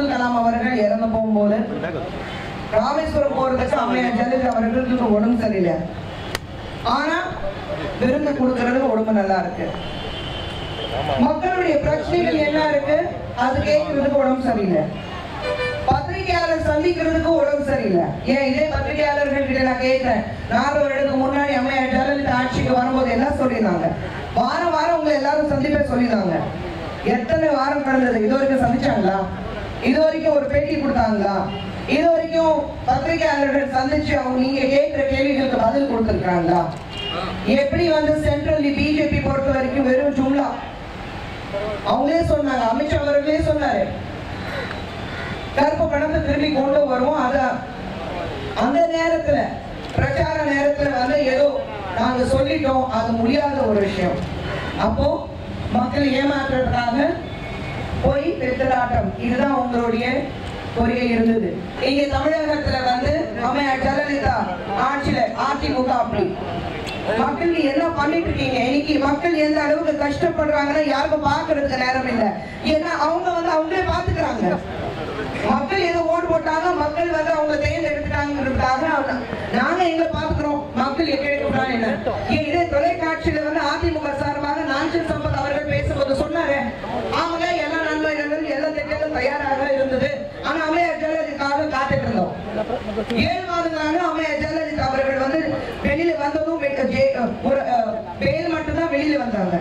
அப்துல் கலாம் அவர்கள் இறந்து போகும்போது ராமேஸ்வரம் போறதுக்கு அம்மையார் ஜெயலலிதா அவர்களுக்கு உடம்பு சரியில்லை. ஆனா விருந்து கொடுக்கறதுக்கு உடம்பு நல்லா இருக்கு. மக்களுடைய பிரச்சனைகள் என்ன இருக்கு அது கேட்கறதுக்கு உடம்பு சரியில்லை. பத்திரிகையாளர் சந்திக்கிறதுக்கு உடம்பு சரியில்லை. ஏன் இதே பத்திரிகையாளர்கள் கிட்ட நான் கேட்கிறேன், 4 வருடத்துக்கு முன்னாடி அம்மையார் ஜெயலலிதா ஆட்சிக்கு வரும்போது என்ன சொல்லியிருந்தாங்க? வாரம் வாரம் உங்களை எல்லாரும் சந்திப்பே சொல்லியிருந்தாங்க. எத்தனை வாரம் கடந்தது? இது வரைக்கும் சந்திச்சாங்களா? இது வரைக்கும் ஒரு பேட்டி கொடுத்தாங்களா? இது வரைக்கும் பத்திரிகையாளர்கள் சந்திச்சு அவங்க நீங்க கேட்கிற கேள்விகளுக்கு பதில் கொடுத்திருக்காங்களா? எப்படி சென்ட்ரல் பிஜேபி பொறுத்த வரைக்கும் வெறும் ஜும்லா. அவங்களே சொன்னாங்க, அமித்ஷா அவர்களே சொன்னாரு, கருப்பு பணத்தை திரும்பி கொண்டு வருவோம். அத அந்த நேரத்துல பிரச்சார நேரத்துல ஏதோ நாங்க சொல்லிட்டோம், அது முடியாத ஒரு விஷயம். அப்போ மக்கள் ஏமாற்றுறதுக்காக போய் பெத்தலாட்டம், இதுதான் உங்களுடைய கொள்கை இருந்தது. இங்க தமிழகத்துல அம்மையார் ஜெயலலிதா ஆட்சியில அதிமுக அப்படி மக்களுக்கு என்ன பண்ணிட்டு இருக்கீங்க? இன்னைக்கு மக்கள் எந்த அளவுக்கு கஷ்டப்படுறாங்கன்னா யாருக்கும் பாக்குறதுக்கு நேரம் இல்லை. ஏன்னா அவங்க அவங்களே பாத்துக்கிறாங்க. மக்கள் ஏதோ ஓட்டு போட்டாங்க, மக்கள் அவங்க தேர்ந்தெடுத்துட்டாங்கிறதுக்காக நாங்க எங்களை பாத்துக்கிறோம். மக்கள் கேட்கிறாங்க என்ன? இதே தொலைக்காட்சியில அதிமுக சார்பாக நாஞ்சல் சம்பத் அவர்கள் பேசும்போது சொன்னாரு, அவங்க எல்லா நன்மைகளும் எல்லா திட்டங்களும் தயாராக இருந்தது. ஆனா அம்மையார் ஜெயலலிதாவுக்காக காத்துட்டு இருந்தோம். 7 மாதங்களாக அம்மையார் ஜெயலலிதா அவர்கள் வெளியில வந்ததும் ஒரு பேர் மட்டும்தான் வெளியில வந்தாங்க.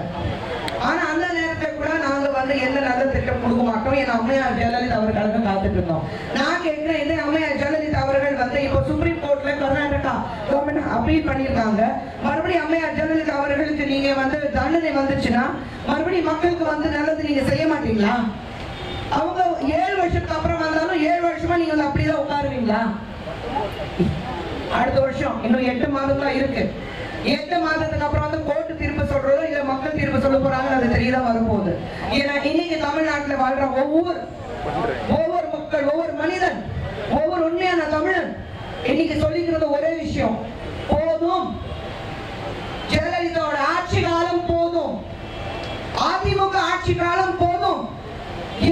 ஆனா அந்த நேரத்தை கூட நாங்க எந்த நல்ல திட்டம் கொடுக்க மாட்டோம். என் அம்மையார் ஜெயலலிதா அவர்களுக்கு காத்துட்டு இருந்தோம். நான் கேட்கிறேன், இதே அம்மையார் ஜெயலலிதா அவர்கள் இப்போ சுப்ரீம் கோர்ட்ல கர்நாடகா கவர்மெண்ட் அப்பீல் பண்ணிருக்காங்க. மறுபடியும் அம்மையார் ஜெயலலிதா அவர்களுக்கு நீங்க தண்டனை வந்துச்சுன்னா மறுபடியும் மக்களுக்கு நல்லது நீங்க செய்ய மாட்டீங்களா? அவங்க 7 வருஷத்துக்கு அப்புறம் வந்தாலும் 7 வருஷமா நீங்க அப்படிதான் உட்காருவீங்களா? அடுத்த வருஷம் இன்னும் 8 மாதம் தான் இருக்கு. 8 மாதத்துக்கு அப்புறம் கோர்ட்டு தீர்ப்பு சொல்றதோ இல்ல மக்கள் தீர்ப்பு சொல்ல போறாங்க, அது தெரியதான் வரப்போகுது. ஏன்னா இன்னைக்கு தமிழ்நாட்டுல வாழ்ற ஒவ்வொரு மக்கள், ஒவ்வொரு மனிதன், ஒவ்வொரு உண்மையான தமிழன் இன்னைக்கு சொல்லிக்கிறது ஒரே விஷயம், போதும், ஜெயலலிதாவோட ஆட்சி காலம் போதும், அதிமுக ஆட்சி காலம் போதும்,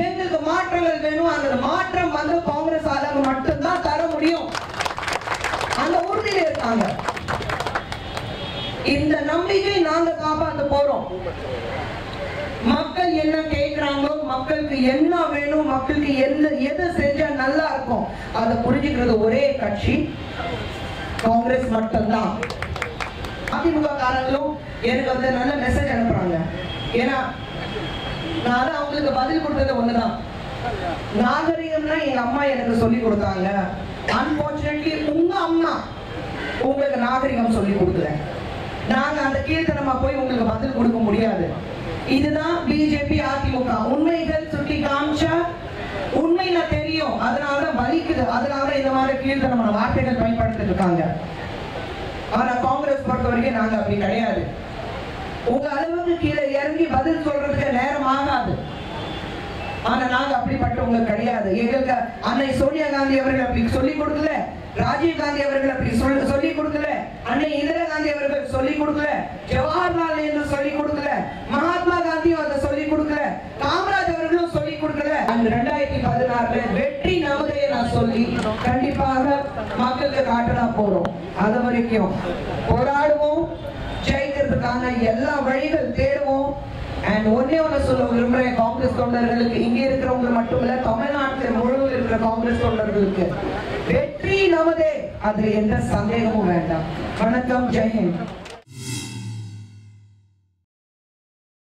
எங்களுக்கு மாற்றங்கள் வேணும். அந்த மாற்றம் காங்கிரஸ் ஆளுங்க மட்டும்தான் தர முடியும். அந்த உறுதியில இருக்காங்க. இந்த நம்பிக்கை நாங்க காப்பாற்ற போறோம். மக்கள் என்ன கேட்கிறாங்களோ, மக்களுக்கு என்ன வேணும், மக்களுக்கு எது செஞ்சா நல்லா இருக்கும் அதை புரிஞ்சுக்கிறது ஒரே கட்சி காங்கிரஸ் மட்டும்தான். அதிமுக காரங்களும் எனக்கு நல்ல மெசேஜ் அனுப்புறாங்க. ஏன்னா நான் அவங்களுக்கு பதில் கொடுத்தது ஒண்ணுதான், நாகரிகம்னா எங்க அம்மா எனக்கு சொல்லி கொடுத்தாங்க. அன்பார்ச்சுனேட்லி உங்க அம்மா உங்களுக்கு நாகரிகம் சொல்லி கொடுக்கல. நாங்க அந்த கீழ்த்தனமா போய் உங்களுக்கு பதில் கொடுக்க முடியாது. இதுதான் பிஜேபி அதிமுக. உண்மைகள் சுட்டி காமிச்சா உண்மையில தெரியும், அதனால வலிக்குது, அதனால இந்த மாதிரி கீழ்த்தனமான வார்த்தைகள் பயன்படுத்திட்டு இருக்காங்க. ஆனா காங்கிரஸ் பொறுத்த வரைக்கும் நாங்க அப்படி கிடையாது. உங்க அளவுக்கு கீழே இறங்கி பதில் சொல்றதுக்கு நேரம் ஆகாது. ஆனா நாங்க அப்படிப்பட்டவங்க கிடையாது. எங்களுக்கு அன்னை சோனியா காந்தி அவர்கள் அப்படி சொல்லி கொடுக்கல, ராஜீவ் காந்தி அவர்கள் அப்படி சொல்லி கொடுக்கல, அன்னை இந்திரா காந்தி அவர்கள் சொல்லி கொடுக்கல, ஜவஹர்லால் நேரு சொல்லி கொடுக்கல, மகாத்மா காந்தியும் அதை சொல்லி கொடுக்கல, காமராஜ் அவர்களும் சொல்லி கொடுக்கல. அந்த 2016 வெற்றி நமதே நான் சொல்லி கண்டிப்பாக மக்களுக்கு காட்டலாம் போறோம். அது வரைக்கும் போராடுவோம், ஜெயிக்கிறதுக்கான எல்லா வழிகள் தேடுவோம். அண்ட் ஒன்னே ஒன்னு சொல்ல விரும்புறேன் காங்கிரஸ் தொண்டர்களுக்கு, இங்க இருக்கிறவங்க மட்டும் இல்ல, தமிழ்நாட்டில் முழுவதும் இருக்கிற காங்கிரஸ் தொண்டர்களுக்கு, வெற்றி நமதே, அதுல எந்த சந்தேகமும் வேண்டாம். வணக்கம், ஜெய் ஹிந்த்.